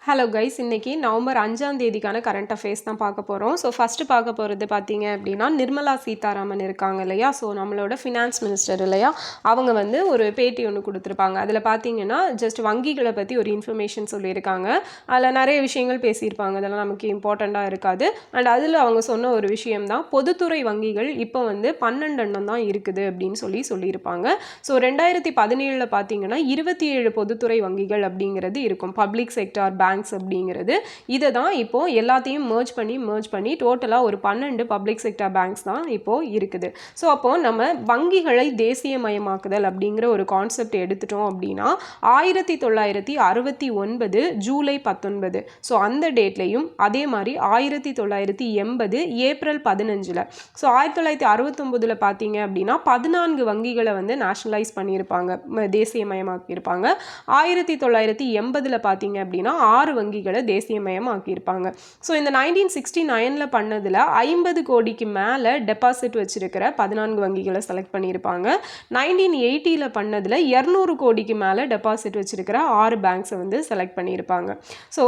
Hello guys, இன்றைக்கி November 5ஆம் தேதிக்கான current affairs தான் பார்க்க போகிறோம். ஸோ ஃபஸ்ட்டு பார்க்க போகிறது பார்த்தீங்க அப்படின்னா நிர்மலா சீதாராமன் இருக்காங்க இல்லையா. ஸோ நம்மளோட ஃபினான்ஸ் மினிஸ்டர் இல்லையா, அவங்க வந்து ஒரு பேட்டி ஒன்று கொடுத்துருப்பாங்க. அதில் பார்த்தீங்கன்னா ஜஸ்ட் வங்கிகளை பற்றி ஒரு இன்ஃபர்மேஷன் சொல்லியிருக்காங்க. அதில் நிறைய விஷயங்கள் பேசியிருப்பாங்க, அதெல்லாம் நமக்கு இம்பார்ட்டண்ட்டாக இருக்காது. அண்ட் அதில் அவங்க சொன்ன ஒரு விஷயம்தான், பொதுத்துறை வங்கிகள் இப்போ வந்து 12 எண்ணம் தான் இருக்குது அப்படின்னு சொல்லியிருப்பாங்க. ஸோ 2017 பார்த்தீங்கன்னா 27 பொதுத்துறை வங்கிகள் அப்படிங்கிறது இருக்கும், பப்ளிக் செக்டார் பேங்க்ஸ் அப்படிங்கிறது. இதை தான் இப்போது எல்லாத்தையும் merge பண்ணி டோட்டலாக ஒரு 12 பப்ளிக் செக்டார் பேங்க்ஸ் தான் இப்போது இருக்குது. ஸோ அப்போது நம்ம வங்கிகளை தேசியமயமாக்குதல் அப்படிங்கிற ஒரு கான்செப்ட் எடுத்துட்டோம் அப்படின்னா 1969 ஜூலை 19, ஸோ அந்த டேட்லையும் அதே மாதிரி 1980 ஏப்ரல் 15. ஸோ 1969 பார்த்தீங்க அப்படின்னா 14 வங்கிகளை வந்து நேஷனலைஸ் பண்ணியிருப்பாங்க, தேசியமயமாக்கியிருப்பாங்க. 1980 பார்த்தீங்க அப்படின்னா 6 வங்கிகளை தேசியமயம் ஆக்கியிருப்பாங்க. ஸோ இந்த 1969 பண்ணதில் 50 கோடிக்கு மேலே டெபாசிட் வச்சிருக்கிற 14 வங்கிகளை செலக்ட் பண்ணியிருப்பாங்க. 1980 பண்ணதில் 200 கோடிக்கு மேலே டெபாசிட் வச்சிருக்கிற 6 பேங்க்ஸை வந்து செலக்ட் பண்ணியிருப்பாங்க. ஸோ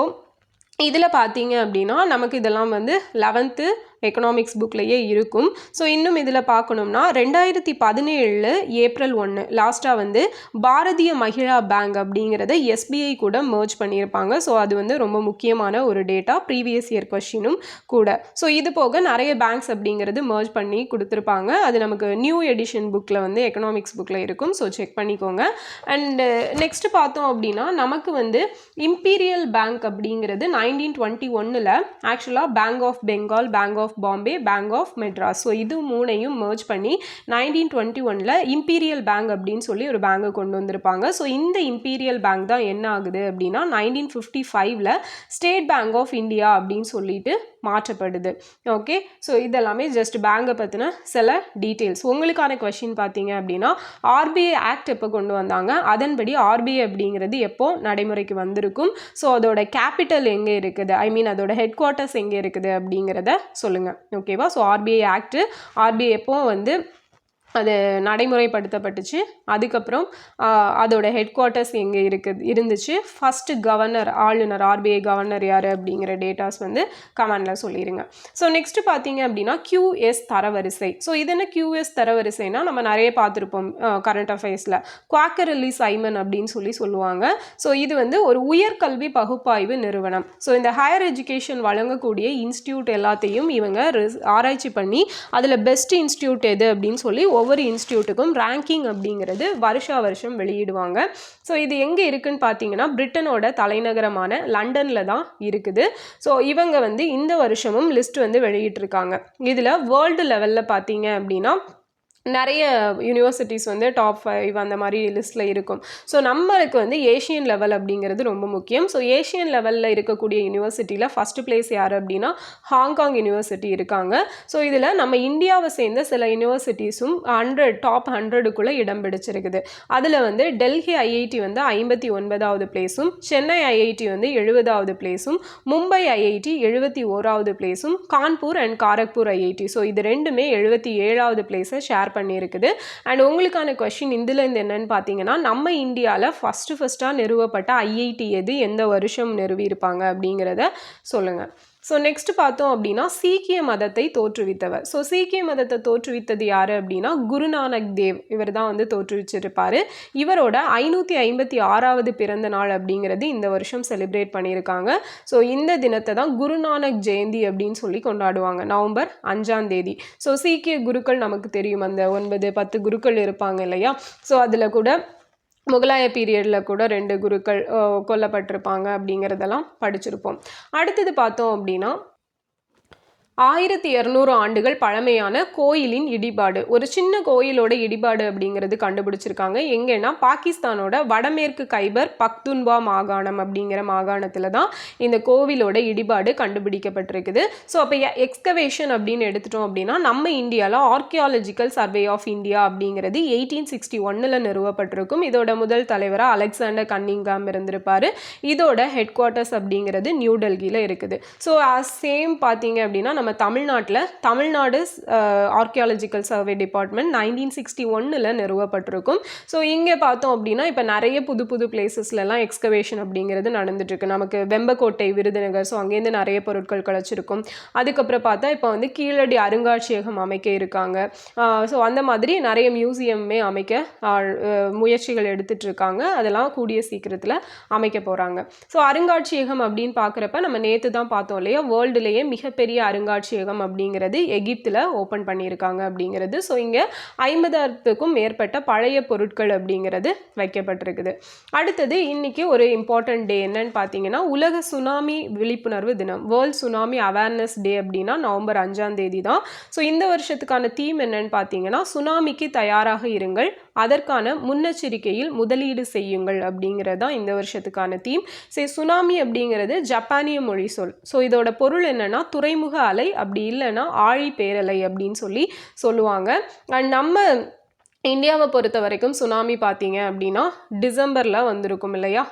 இதில் பார்த்தீங்க அப்படின்னா நமக்கு இதெல்லாம் வந்து 11th எக்கனாமிக்ஸ் புக்லேயே இருக்கும். ஸோ இன்னும் இதில் பார்க்கணும்னா 2017 ஏப்ரல் 1 லாஸ்ட்டாக வந்து பாரதிய மகிழா பேங்க் அப்படிங்கிறத எஸ்பிஐ கூட merge பண்ணியிருப்பாங்க. ஸோ அது வந்து ரொம்ப முக்கியமான ஒரு டேட்டா, ப்ரீவியஸ் இயர் கொஷினும் கூட. ஸோ இது போக நிறைய பேங்க்ஸ் அப்படிங்கிறது merge பண்ணி கொடுத்துருப்பாங்க. அது நமக்கு நியூ எடிஷன் புக்கில் வந்து எக்கனாமிக்ஸ் புக்கில் இருக்கும். ஸோ செக் பண்ணிக்கோங்க. அண்டு நெக்ஸ்ட் பார்த்தோம் அப்படின்னா நமக்கு வந்து இம்பீரியல் பேங்க் அப்படிங்கிறது 1921 ஆக்சுவலாக bank of Bengal, bank of Bombay, bank of Madras, so இது மூணையும் merge பண்ணி 1921 இம்பீரியல் பேங்க் அப்படின்னு சொல்லி ஒரு பேங்கை கொண்டு வந்திருப்பாங்க. ஸோ இந்த இம்பீரியல் பேங்க் தான் என்ன ஆகுது அப்படின்னா 1955 ஸ்டேட் பேங்க் ஆஃப் இந்தியா அப்படின்னு சொல்லிட்டு மாற்றப்படுது. ஓகே, ஸோ இதெல்லாமே ஜஸ்ட் பேங்கை பற்றின சில டீட்டெயில்ஸ். உங்களுக்கான கொஷின் பார்த்தீங்க அப்படின்னா ஆர்பிஐ ஆக்ட் எப்போ கொண்டு வந்தாங்க, அதன்படி ஆர்பிஐ அப்படிங்கிறது எப்போ நடைமுறைக்கு வந்திருக்கும், ஸோ அதோட கேபிட்டல் எங்கே இருக்குது, ஐ மீன் அதோட ஹெட் குவார்ட்டர்ஸ் எங்கே இருக்குது அப்படிங்கிறத சொல்லுங்கள். ஓகேவா. ஸோ ஆர்பிஐ ஆக்ட், ஆர்பிஐ எப்போ வந்து அது நடைமுறைப்படுத்தப்பட்டுச்சு, அதுக்கப்புறம் அதோட ஹெட் குவார்ட்டர்ஸ் எங்கே இருந்துச்சு, ஃபஸ்ட்டு கவர்னர், ஆளுநர், ஆர்பிஐ கவர்னர் யார் அப்படிங்கிற டேட்டாஸ் வந்து கமெண்டில் சொல்லிடுங்க. ஸோ நெக்ஸ்ட்டு பார்த்தீங்க அப்படின்னா QS தரவரிசை. ஸோ இது என்ன QS தரவரிசைனா நம்ம நிறைய பார்த்துருப்போம் கரண்ட் அஃபேர்ஸில், குவாக்கர் எல்லி சைமன் அப்படின்னு சொல்லுவாங்க. ஸோ இது வந்து ஒரு உயர்கல்வி பகுப்பாய்வு நிறுவனம். ஸோ இந்த ஹையர் எஜுகேஷன் வழங்கக்கூடிய இன்ஸ்டியூட் எல்லாத்தையும் இவங்க ஆராய்ச்சி பண்ணி அதில் பெஸ்ட் இன்ஸ்டியூட் எது அப்படின்னு சொல்லி ஒவ்வொரு இன்ஸ்டியூட்டுக்கும் ரேங்கிங் அப்படிங்கிறது வருஷம் வெளியிடுவாங்க. ஸோ இது எங்கே இருக்குன்னு பார்த்தீங்கன்னா பிரிட்டனோட தலைநகரமான லண்டனில் தான் இருக்குது. ஸோ இவங்க வந்து இந்த வருஷமும் லிஸ்ட் வந்து வெளியிட்டிருக்காங்க. இதில் வேர்ல்டு லெவலில் பார்த்தீங்க அப்படின்னா நிறைய யூனிவர்சிட்டிஸ் வந்து டாப் 5 அந்த மாதிரி லிஸ்ட்டில் இருக்கும். ஸோ நம்மளுக்கு வந்து ஏஷியன் லெவல் அப்படிங்கிறது ரொம்ப முக்கியம். ஸோ ஏஷியன் லெவலில் இருக்கக்கூடிய யூனிவர்சிட்டியில் ஃபஸ்ட்டு பிளேஸ் யார் அப்படின்னா ஹாங்காங் யூனிவர்சிட்டி இருக்காங்க. ஸோ இதில் நம்ம இந்தியாவை சேர்ந்த சில யூனிவர்சிட்டிஸும் டாப் 100க்குள்ளே இடம் பிடிச்சிருக்குது. அதில் வந்து டெல்லி ஐஐடி வந்து 59வது பிளேஸும், சென்னை ஐஐடி வந்து 70வது பிளேஸும், மும்பை ஐஐடி 71வது பிளேஸும், Kanpur and Kharagpur IIT so இது ரெண்டுமே 77வது பிளேஸை ஷேர் பண்ணியிருக்குது. அண்ட் உங்களுக்கான கொஸ்டின் இதுலேருந்து என்னன்னு பார்த்தீங்கன்னா நம்ம இந்தியாவில் ஃபஸ்ட்டாக நிறுவப்பட்ட ஐஐடி எது, எந்த வருஷம் நிறுவியிருப்பாங்க அப்படிங்கிறத சொல்லுங்கள். ஸோ நெக்ஸ்ட் பார்த்தோம் அப்படின்னா சீக்கிய மதத்தை தோற்றுவித்தவர். ஸோ சீக்கிய மதத்தை தோற்றுவித்தது யார் அப்படின்னா குருநானக் தேவ், இவர் தான் வந்து தோற்றுவிச்சிருப்பார். இவரோட 556வது பிறந்த நாள் அப்படிங்கிறது இந்த வருஷம் செலிப்ரேட் பண்ணியிருக்காங்க. ஸோ இந்த தினத்தை தான் குருநானக் ஜெயந்தி அப்படின்னு சொல்லி கொண்டாடுவாங்க, நவம்பர் 5ஆம் தேதி. ஸோ சீக்கிய குருக்கள் நமக்கு தெரியும், அந்த 9-10 குருக்கள் இருப்பாங்க இல்லையா. ஸோ அதில் கூட முகலாய பீரியடில் கூட 2 குருக்கள் கொல்லப்பட்டிருப்பாங்க அப்படிங்கிறதெல்லாம் படிச்சிருப்போம். அடுத்தது பார்த்தோம் அப்படின்னா 1200 ஆண்டுகள் பழமையான கோயிலின் இடிபாடு, ஒரு சின்ன கோயிலோட இடிபாடு அப்படிங்கிறது கண்டுபிடிச்சிருக்காங்க. எங்கன்னா பாகிஸ்தானோட வடமேற்கு கைபர் பக்துன்வா மாகாணம் அப்படிங்கிற மாகாணத்தில் தான் இந்த கோவிலோட இடிபாடு கண்டுபிடிக்கப்பட்டிருக்குது. ஸோ அப்போ எக்ஸ்கவேஷன் அப்படின்னு எடுத்துட்டோம் அப்படின்னா நம்ம இந்தியாவில் ஆர்கியாலஜிக்கல் சர்வே ஆஃப் இந்தியா அப்படிங்கிறது 1861 நிறுவப்பட்டிருக்கும். இதோட முதல் தலைவராக அலெக்சாண்டர் கன்னிங்காம் இருந்திருப்பார். இதோட ஹெட் குவார்ட்டர்ஸ் அப்படிங்கிறது நியூ டெல்லியில் இருக்குது. ஸோ சேம் பார்த்தீங்க அப்படின்னா நம்ம தமிழ்நாடு ஆர்கியாலஜிக்கல் சர்வே டிபார்ட்மெண்ட் 1961 நிறுவப்பட்டிருக்கும். ஸோ இங்கே பார்த்தோம் அப்படின்னா இப்போ நிறைய புது புது பிளேசஸ்லாம் எக்ஸ்கவேஷன் அப்படிங்கிறது நடந்துட்டுருக்கு. நமக்கு வெம்பக்கோட்டை, விருதுநகர், ஸோ அங்கேருந்து நிறைய பொருட்கள் கிடச்சிருக்கும். அதுக்கப்புறம் பார்த்தா இப்போ வந்து கீழடி அருங்காட்சியகம் அமைக்க இருக்காங்க. ஸோ அந்த மாதிரி நிறைய மியூசியமே அமைக்க முயற்சிகள் எடுத்துகிட்டு இருக்காங்க. அதெல்லாம் கூடிய சீக்கிரத்தில் அமைக்க போகிறாங்க. ஸோ அருங்காட்சியகம் அப்படின்னு பார்க்குறப்ப நம்ம நேற்று தான் பார்த்தோம் இல்லையா, வேர்ல்டுலேயே மிகப்பெரிய அருங்காட்சியகம் அப்படிங்கிறது எகிப்தில் ஓப்பன் பண்ணியிருக்காங்க அப்படிங்கிறது. ஸோ இங்கே 50,000க்கும் மேற்பட்ட பழைய பொருட்கள் அப்படிங்கிறது வைக்கப்பட்டிருக்குது. அடுத்தது இன்னைக்கு ஒரு இம்பார்ட்டன்ட் டே என்னன்னு பார்த்தீங்கன்னா உலக சுனாமி விழிப்புணர்வு தினம், வேர்ல்ட் சுனாமி அவேர்னஸ் டே அப்படின்னா நவம்பர் 5ஆம் தேதி தான். ஸோ இந்த வருஷத்துக்கான தீம் என்னன்னு பார்த்தீங்கன்னா சுனாமிக்கு தயாராக இருங்கள், அதற்கான முன்னெச்சரிக்கையில் முதலீடு செய்யுங்கள் அப்படிங்கிறது தான் இந்த வருஷத்துக்கான தீம். சரி, சுனாமி அப்படிங்கிறது ஜப்பானிய மொழி சொல். ஸோ இதோட பொருள் என்னன்னா துறைமுக அலை, அப்படி இல்லைன்னா ஆழி பேரலை அப்படின்னு சொல்லுவாங்க. அண்ட் நம்ம இந்தியாவை பொறுத்த வரைக்கும் சுனாமி பார்த்தீங்க அப்படின்னா டிசம்பரில் வந்திருக்கும் இல்லையா,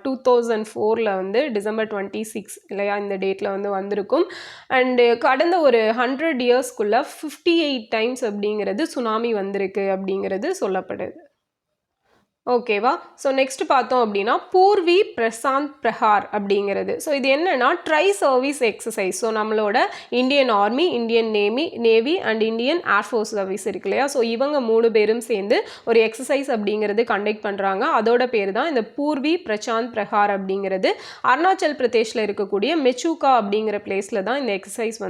2004 வந்து டிசம்பர் 26 இல்லையா, இந்த டேட்டில் வந்திருக்கும். அண்டு கடந்த ஒரு 100 இயர்ஸ்க்குள்ளே 58 டைம்ஸ் அப்படிங்கிறது சுனாமி வந்திருக்கு அப்படிங்கிறது சொல்லப்படுது. ஓகேவா. ஸோ நெக்ஸ்ட் பார்த்தோம் அப்படின்னா பூர்வி பிரசாந்த் பிரஹார் அப்படிங்கிறது. ஸோ இது என்னன்னா ட்ரை சர்வீஸ் எக்ஸசைஸ். ஸோ நம்மளோட Indian army, Indian navy and Indian air force service இருக்கு இல்லையா, ஸோ இவங்க 3 பேரும் சேர்ந்து ஒரு எக்ஸசைஸ் அப்படிங்கிறது கண்டக்ட் பண்ணுறாங்க. அதோட பேர் தான் இந்த பூர்வி பிரசாந்த் பிரஹார் அப்படிங்கிறது. அருணாச்சல் பிரதேஷில் இருக்கக்கூடிய மெச்சூகா அப்படிங்கிற பிளேஸில் தான் இந்த எக்ஸசைஸ்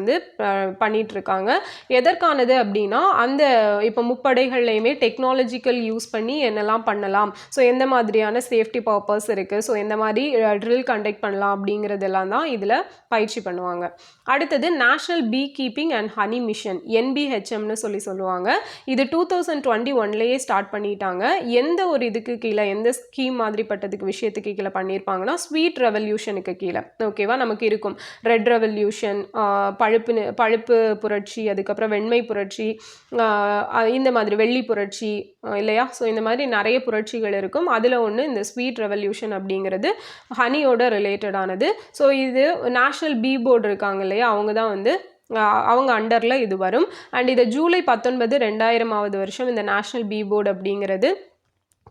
பண்ணிட்டு இருக்காங்க. எதற்கானது அப்படின்னா அந்த இப்போ முப்படைகள்லையுமே டெக்னாலஜிக்கல் யூஸ் பண்ணி என்னெல்லாம் பண்ணலாம், ஸோ எந்த மாதிரியான சேஃப்டி பர்பஸ் இருக்குது, ஸோ எந்த மாதிரி ட்ரில் கண்டக்ட் பண்ணலாம் அப்படிங்கிறதெல்லாம் தான் இதில் பயிற்சி பண்ணுவாங்க. அடுத்தது national B keeping and honey mission, NBHMனு சொல்லுவாங்க. இது 2021லேயே ஸ்டார்ட் பண்ணிட்டாங்க. எந்த ஒரு இதுக்கு கீழே, எந்த ஸ்கீம் மாதிரிப்பட்டதுக்கு விஷயத்துக்கு கீழே பண்ணியிருப்பாங்கன்னா ஸ்வீட் ரெவல்யூஷனுக்கு கீழே. ஓகேவா, நமக்கு இருக்கும் ரெட் ரெவல்யூஷன், பழுப்பு புரட்சி, அதுக்கப்புறம் வெண்மை புரட்சி, இந்த மாதிரி வெள்ளி புரட்சி இல்லையா. ஸோ இந்த மாதிரி நிறைய புரட்சிகள் இருக்கும். அதில் ஒன்று இந்த ஸ்வீட் ரெவல்யூஷன் அப்படிங்கிறது ஹனியோட ரிலேட்டடானது. ஸோ இது நேஷ்னல் பீ போர்டு இருக்காங்க இல்லையா, அவங்க தான் அவங்க அண்டரில் இது வரும். அண்ட் இது ஜூலை 19, 2000ஆவது வருஷம் இந்த நேஷ்னல் பீ போர்டு அப்படிங்கிறது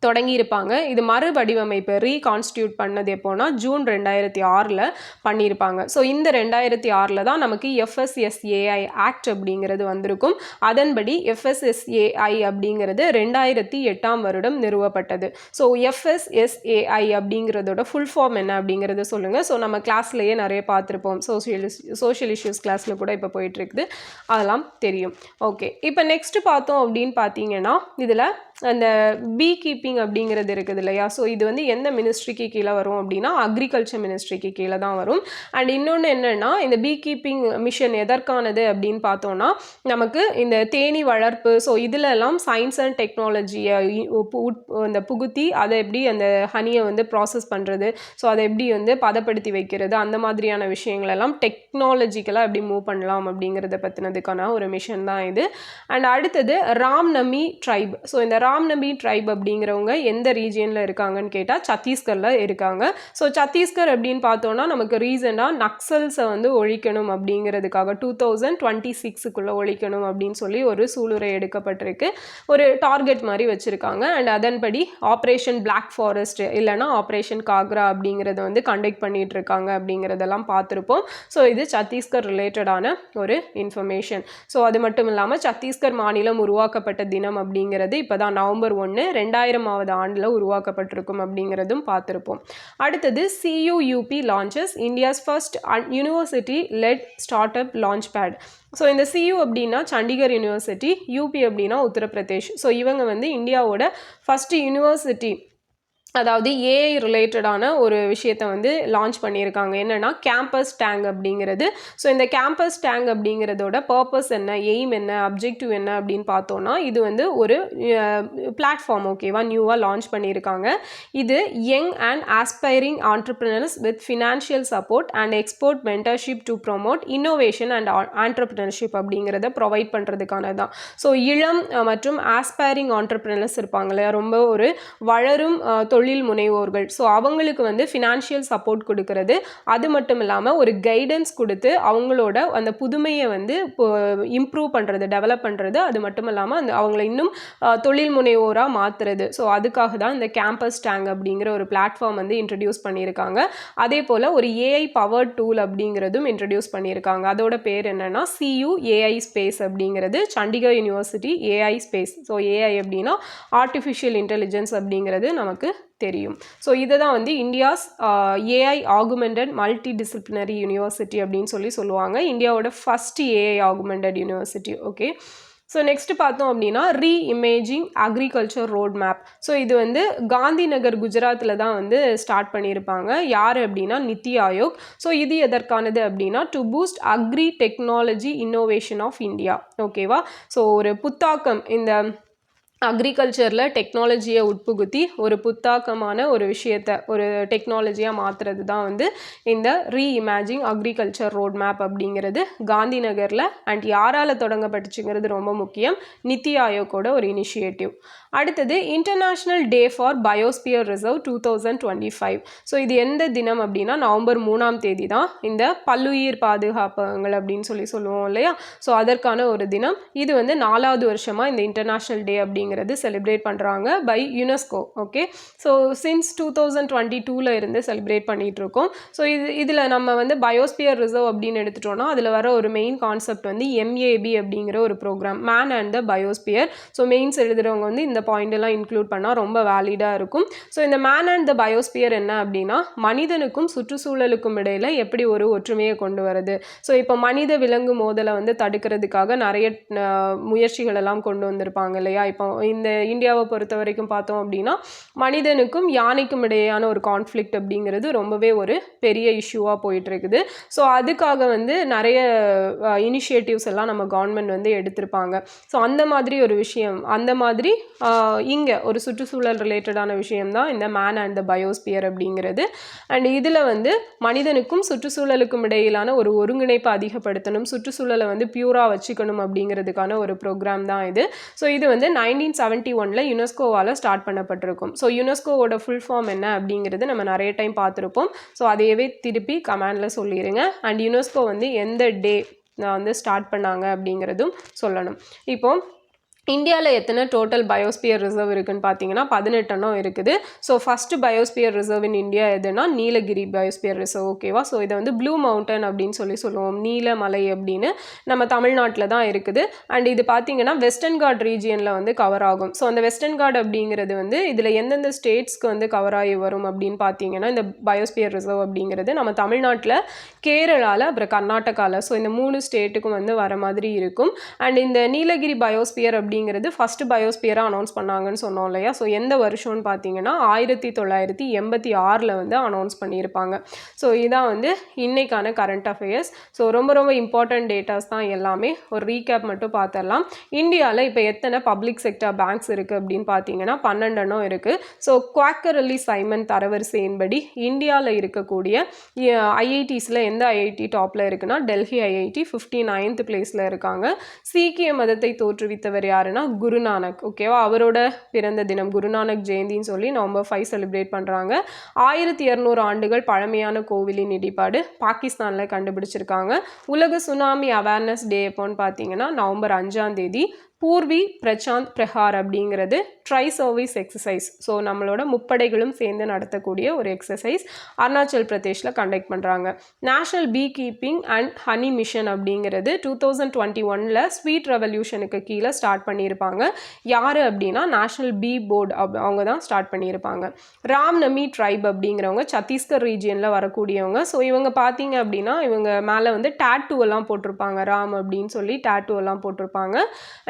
தொடங்கியிருப்பாங்க. இது மறு வடிவமைப்பு ரீகான்ஸ்டியூட் பண்ணது எப்போனா ஜூன் 2006 பண்ணியிருப்பாங்க. ஸோ இந்த 2006 தான் நமக்கு FSSAI ஆக்ட் அப்படிங்கிறது வந்திருக்கும். அதன்படி FSSAI அப்படிங்கிறது 2008ஆம் வருடம் நிறுவப்பட்டது. ஸோ FSSAI அப்படிங்கிறதோட ஃபுல் ஃபார்ம் என்ன அப்படிங்கிறத சொல்லுங்கள். ஸோ நம்ம கிளாஸ்லேயே நிறைய பார்த்துருப்போம், சோஷியல் இஷ்யூஸ் கிளாஸில் கூட இப்போ போயிட்டுருக்குது, அதெல்லாம் தெரியும். ஓகே, இப்போ நெக்ஸ்ட் பார்த்தோம் அப்படின்னு பார்த்தீங்கன்னா இதில் அந்த பீ கீப்பிங் அப்படிங்கிறது இருக்குது இல்லையா. ஸோ இது எந்த மினிஸ்ட்ரிக்கு கீழே வரும் அப்படின்னா அக்ரிகல்ச்சர் மினிஸ்ட்ரிக்கு கீழே தான் வரும். அண்ட் இன்னொன்று என்னென்னா இந்த பீ கீப்பிங் மிஷன் எதற்கானது அப்படின்னு பார்த்தோன்னா நமக்கு இந்த தேனீ வளர்ப்பு, ஸோ இதிலெல்லாம் சயின்ஸ் அண்ட் டெக்னாலஜியை இந்த புகுத்தி அதை எப்படி அந்த ஹனியை ப்ராசஸ் பண்ணுறது, ஸோ அதை எப்படி பதப்படுத்தி வைக்கிறது, அந்த மாதிரியான விஷயங்களெல்லாம் டெக்னாலஜிக்கலாக எப்படி மூவ் பண்ணலாம் அப்படிங்கிறத பற்றினதுக்கான ஒரு மிஷன் தான் இது. அண்ட் அடுத்தது ராம்நமி ட்ரைப். ஸோ இந்த ராம்நமி ட்ரைப் அப்படிங்கிறவங்க எந்த ரீஜியனில் இருக்காங்கன்னு கேட்டால் சத்தீஸ்கரில் இருக்காங்க. ஸோ சத்தீஸ்கர் அப்படின்னு பார்த்தோன்னா நமக்கு ரீசனாக நக்சல்ஸை ஒழிக்கணும் அப்படிங்கிறதுக்காக 2026க்குள்ளே ஒழிக்கணும் அப்படின்னு சொல்லி ஒரு சூளுரை எடுக்கப்பட்டிருக்கு, ஒரு டார்கெட் மாதிரி வச்சுருக்காங்க. அண்ட் அதன்படி ஆப்ரேஷன் பிளாக் ஃபாரஸ்ட் இல்லைனா ஆப்ரேஷன் காக்ரா அப்படிங்கிறத கண்டக்ட் பண்ணிகிட்டு இருக்காங்க அப்படிங்கிறதெல்லாம் பார்த்துருப்போம். ஸோ இது சத்தீஸ்கர் ரிலேட்டடான ஒரு இன்ஃபர்மேஷன். ஸோ அது மட்டும் இல்லாமல் சத்தீஸ்கர் மாநிலம் உருவாக்கப்பட்ட தினம் அப்படிங்கிறது இப்போ தான் நவம்பர் 1, 2000ஆவது ஆண்டில் உருவாக்கப்பட்டிருக்கும் அப்படிங்கிறதும் பார்த்துருப்போம். அடுத்தது CUUP launches India's first university let start up launch bad. So இந்த CU அப்படின்னா சண்டிகர் யூனிவர்சிட்டி, UP அப்படின்னா உத்தரப்பிரதேஷ். ஸோ இவங்க இந்தியாவோட ஃபஸ்ட்டு யூனிவர்சிட்டி, அதாவது ஏஐ ரிலேட்டடான ஒரு விஷயத்தை லான்ச் பண்ணியிருக்காங்க. என்னென்னா கேம்பஸ் டேங்க் அப்படிங்கிறது. ஸோ இந்த கேம்பஸ் டேங்க் அப்படிங்கிறதோட பர்பஸ் என்ன, எய்ம் என்ன, அப்ஜெக்டிவ் என்ன அப்படின்னு பார்த்தோன்னா இது ஒரு பிளாட்ஃபார்ம், ஓகேவா, நியூவாக லான்ச் பண்ணியிருக்காங்க. இது young and aspiring entrepreneurs with financial support and export mentorship to promote innovation and entrepreneurship அப்படிங்கிறத ப்ரொவைட் பண்ணுறதுக்கான தான். ஸோ இளம் மற்றும் ஆஸ்பைரிங் ஆண்டர்பிரினர்ஸ் இருப்பாங்க இல்லையா, ரொம்ப ஒரு வளரும் தொழில் முனைவோர்கள், ஸோ அவங்களுக்கு வந்து ஃபினான்ஷியல் சப்போர்ட் கொடுக்கறது, அது மட்டும் இல்லாமல் ஒரு கைடன்ஸ் கொடுத்து அவங்களோட அந்த புதுமையை வந்து இம்ப்ரூவ் பண்ணுறது, டெவலப் பண்ணுறது, அது மட்டும் இல்லாமல் அந்த அவங்கள இன்னும் தொழில் முனைவோராக மாற்றுறது. ஸோ அதுக்காக தான் இந்த கேம்பஸ் டேங் அப்படிங்கிற ஒரு பிளாட்ஃபார்ம் வந்து இன்ட்ரடியூஸ் பண்ணியிருக்காங்க. அதே போல் ஒரு ஏஐ பவர் டூல் அப்படிங்கிறதும் இன்ட்ரடியூஸ் பண்ணியிருக்காங்க. அதோட பேர் என்னென்னா CU AI ஸ்பேஸ் அப்படிங்கிறது, Chandigarh university AI space. So AI அப்படின்னா ஆர்டிஃபிஷியல் இன்டெலிஜென்ஸ் அப்படிங்கிறது நமக்கு தெரியும். ஸோ இதை தான் வந்து India's AI augmented multi disciplinary university அப்படின்னு சொல்லுவாங்க. இந்தியாவோட first AI augmented university. Okay, so next பார்த்தோம் அப்படின்னா reimagining agriculture road map. So இது வந்து காந்தி நகர் குஜராத்தில் தான் வந்து ஸ்டார்ட் பண்ணியிருப்பாங்க. யார் அப்படின்னா நித்தி ஆயோக். ஸோ இது எதற்கானது அப்படின்னா to boost agri technology innovation of India. ஓகேவா, ஸோ ஒரு புத்தாக்கம் இந்த அக்ரிகல்ச்சரில் டெக்னாலஜியை உட்புகுத்தி ஒரு புத்தாக்கமான ஒரு விஷயத்தை ஒரு டெக்னாலஜியாக மாற்றுறது தான் வந்து இந்த ரீஇமேஜிங் அக்ரிகல்ச்சர் ரோட் மேப் அப்படிங்கிறது காந்தி நகரில். அண்ட் யாரால் தொடங்கப்பட்டுச்சுங்கிறது ரொம்ப முக்கியம், நித்தி ஆயோக்கோட ஒரு இனிஷியேட்டிவ். அடுத்தது international day for biosphere reserve 2025. So இது எந்த தினம் அப்படின்னா நவம்பர் 3ஆம் தேதி தான் இந்த பல்லுயிர் பாதுகாப்புகள் அப்படின்னு சொல்லுவோம் இல்லையா. ஸோ அதற்கான ஒரு தினம். இது வந்து 4வது வருஷமாக இந்த இன்டர்நேஷ்னல் டே அப்படிங்கிறது செலிப்ரேட் பண்ணுறாங்க by UNESCO. Okay, so since 2022 இருந்து செலிப்ரேட் பண்ணிகிட்டு இருக்கோம். ஸோ இதில் நம்ம வந்து பயோஸ்பியர் ரிசர்வ் அப்படின்னு எடுத்துட்டோம்னா அதில் வர ஒரு மெயின் கான்செப்ட் வந்து MAB அப்படிங்கிற ஒரு program, man and the biosphere. So mains எழுதுகிறவங்க வந்து இந்த பாயிண்ட் எல்லாம் இன்க்ளூட் பண்ணால் ரொம்ப வேலிடாக இருக்கும். ஸோ இந்த மேன் அண்ட் த பயோஸ்பியர் என்ன அப்படின்னா மனிதனுக்கும் சுற்றுச்சூழலுக்கும் இடையில் எப்படி ஒரு ஒற்றுமையை கொண்டு வருது. ஸோ இப்போ மனித விலங்கு மோதலை வந்து தடுக்கிறதுக்காக நிறைய முயற்சிகள் எல்லாம் கொண்டு வந்திருப்பாங்க இல்லையா. இப்போ இந்த இந்தியாவை பொறுத்த வரைக்கும் பார்த்தோம் அப்படின்னா மனிதனுக்கும் யானைக்கும் இடையேயான ஒரு கான்ஃப்ளிக்ட் அப்படிங்கிறது ரொம்பவே ஒரு பெரிய இஷ்யூவாக போயிட்டு இருக்குது. ஸோ அதுக்காக வந்து நிறைய இனிஷியேட்டிவ்ஸ் எல்லாம் நம்ம கவர்மெண்ட் வந்து எடுத்திருப்பாங்க. ஸோ அந்த மாதிரி ஒரு விஷயம், அந்த மாதிரி இங்கே ஒரு சுற்றுச்சூழல் ரிலேட்டடான விஷயம்தான் இந்த மேன் அண்ட் த பயோஸ்பியர் அப்படிங்கிறது. அண்ட் இதில் வந்து மனிதனுக்கும் சுற்றுச்சூழலுக்கும் இடையிலான ஒரு ஒருங்கிணைப்பை அதிகப்படுத்தணும், சுற்றுச்சூழலை வந்து பியூராக வச்சுக்கணும் அப்படிங்கிறதுக்கான ஒரு ப்ரோக்ராம் தான் இது. ஸோ இது வந்து 1971 யுனெஸ்கோவால் ஸ்டார்ட் பண்ணப்பட்டிருக்கும். ஸோ யுனெஸ்கோவோட ஃபுல் ஃபார்ம் என்ன அப்படிங்கிறது நம்ம நிறைய டைம் பார்த்துருப்போம். ஸோ அதையவே திருப்பி கமெண்டில் சொல்லிடுங்க. அண்ட் யுனெஸ்கோ வந்து எந்த டே வந்து ஸ்டார்ட் பண்ணாங்க அப்படிங்கிறதும் சொல்லணும். இப்போ இந்தியாவில் எத்தனை டோட்டல் பயோஸ்பியர் ரிசர்வ் இருக்குன்னு பார்த்தீங்கன்னா 18 இருக்குது. So first biosphere reserve in India எதுனா நீலகிரி பயோஸ்பியர் ரிசர்வ். ஓகேவா, ஸோ இதை வந்து ப்ளூ மவுண்டன் அப்படின்னு சொல்லுவோம், நீலமலை அப்படின்னு நம்ம தமிழ்நாட்டில் தான் இருக்குது. அண்ட் இது பார்த்தீங்கன்னா வெஸ்டர்ன் காட் ரீஜியனில் வந்து கவர் ஆகும். ஸோ அந்த வெஸ்டர்ன் காட் அப்படிங்கிறது வந்து இதில் எந்தெந்த ஸ்டேட்ஸ்க்கு வந்து கவர் ஆகி வரும் அப்படின்னு பார்த்தீங்கன்னா இந்த பயோஸ்பியர் ரிசர்வ் அப்படிங்கிறது நம்ம தமிழ்நாட்டில், கேரளாவில், அப்புறம் கர்நாடகாவில், ஸோ இந்த 3 ஸ்டேட்டுக்கும் வந்து வர மாதிரி இருக்கும். அண்ட் இந்த நீலகிரி பயோஸ்பியர் அப்படிங்கிறது ஃபர்ஸ்ட் பயோஸ்பியராக அனௌன்ஸ் பண்ணாங்கன்னு சொன்னோம் இல்லையா. ஸோ எந்த வருஷம்னு பார்த்தீங்கன்னா 1986 வந்து அனௌன்ஸ் பண்ணியிருப்பாங்க. ஸோ இதான் வந்து இன்னைக்கான கரண்ட் அஃபேர்ஸ். ஸோ ரொம்ப ரொம்ப இம்பார்ட்டன்ட் டேட்டாஸ் தான் எல்லாமே. ஒரு ரீகேப் மட்டும் பார்த்துடலாம். இந்தியாவில் இப்போ எத்தனை பப்ளிக் செக்டர் பேங்க்ஸ் இருக்குது அப்படின்னு பார்த்தீங்கன்னா 12 இருக்குது. ஸோ குவாக்கரலி சைமன் தரவரிசையின்படி இந்தியாவில் இருக்கக்கூடிய ஐஐடிஸில் எந்த ஐஐடி டாப்பில் இருக்குன்னா டெல்லி ஐஐடி 59th பிளேஸில் இருக்காங்க. சீக்கிய மதத்தை தோற்றுவித்தவர் யாருன்னா குருநானக். ஓகேவா, அவரோட பிறந்த தினம் குருநானக் ஜெயந்தின்னு சொல்லி நவம்பர் 5 செலிப்ரேட் பண்ணுறாங்க. 1200 ஆண்டுகள் பழமையான கோவிலின் இடிபாடு பாகிஸ்தானில் கண்டுபிடிச்சிருக்காங்க. உலக சுனாமி அவேர்னஸ் டே எப்போன்னு பார்த்தீங்கன்னா நவம்பர் 5ஆம் தேதி. பூர்வி பிரசாந்த் பிரஹார் அப்படிங்கிறது ட்ரை சர்வீஸ் எக்ஸசைஸ். ஸோ நம்மளோட முப்படைகளும் சேர்ந்து நடத்தக்கூடிய ஒரு எக்ஸசைஸ் அருணாச்சல் பிரதேஷில் கண்டக்ட் பண்ணுறாங்க. National B keeping and honey mission அப்படிங்கிறது 2021 ஸ்வீட் ரெவல்யூஷனுக்கு கீழே ஸ்டார்ட் பண்ணியிருப்பாங்க. யார் அப்படின்னா நேஷ்னல் பீ போர்டு அவங்க தான் ஸ்டார்ட் பண்ணியிருப்பாங்க. ராம்நமி ட்ரைப் அப்படிங்கிறவங்க சத்தீஸ்கர் ரீஜியனில் வரக்கூடியவங்க. ஸோ இவங்க பார்த்தீங்க அப்படின்னா இவங்க மேலே வந்து டேட்டூ எல்லாம் போட்டிருப்பாங்க, ராம் அப்படின்னு சொல்லி டேட்டூ எல்லாம் போட்டிருப்பாங்க.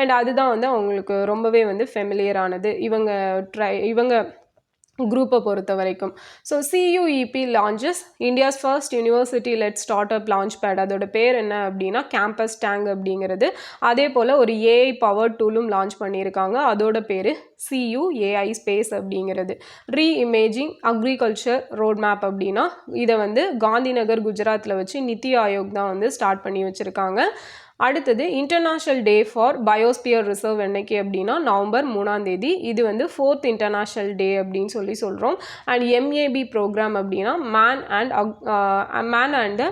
அண்ட் அதுதான் வந்து அவங்களுக்கு ரொம்பவே வந்து ஃபெமிலியரானது இவங்க குரூப்பை பொறுத்த வரைக்கும். So CUEP launches India's first university let start up launch bad. அதோட பேர் என்ன அப்படின்னா கேம்பஸ் டேங் அப்படிங்கிறது. அதே போல் ஒரு ஏஐ பவர் டூலும் லான்ச் பண்ணியிருக்காங்க, அதோட பேர் CUAI ஸ்பேஸ் அப்படிங்கிறது. ரீஇமேஜிங் அக்ரிகல்ச்சர் ரோட் மேப் அப்படின்னா இதை வந்து காந்திநகர் குஜராத்தில் வச்சு நித்தி ஆயோக் தான் வந்து ஸ்டார்ட் பண்ணி வச்சுருக்காங்க. அடுத்தது international day for biosphere reserve என்னைக்கு அப்படின்னா நவம்பர் 3ஆம் தேதி. இது வந்து 4th இன்டர்நேஷ்னல் டே அப்படின்னு சொல்கிறோம். அண்ட் MAB ப்ரோக்ராம் அப்படின்னா மேன் அண்ட்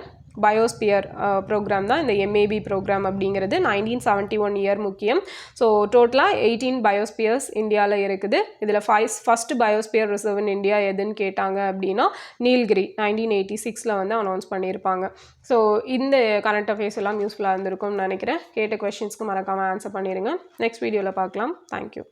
பயோஸ்பியர் ப்ரோக்ராம் தான் இந்த MAB ப்ரோக்ராம் அப்படிங்கிறது. 1971 இயர் முக்கியம். ஸோ டோட்டலாக 18 பயோஸ்பியர்ஸ் இந்தியாவில் இருக்குது. இதில் first biosphere reserve in India எதுன்னு கேட்டாங்க அப்படின்னா நீல்கிரி 1986 வந்து அனௌன்ஸ் பண்ணியிருப்பாங்க. ஸோ இந்த கரண்ட் அஃபேர்ஸ் எல்லாம் யூஸ்ஃபுல்லாக இருந்திருக்கும்னு நினைக்கிறேன். கேட்ட கொஷின்ஸ்க்கு மறக்காமல் ஆன்சர் பண்ணிடுங்க. நெக்ஸ்ட் வீடியோவில் பார்க்கலாம். தேங்க்யூ.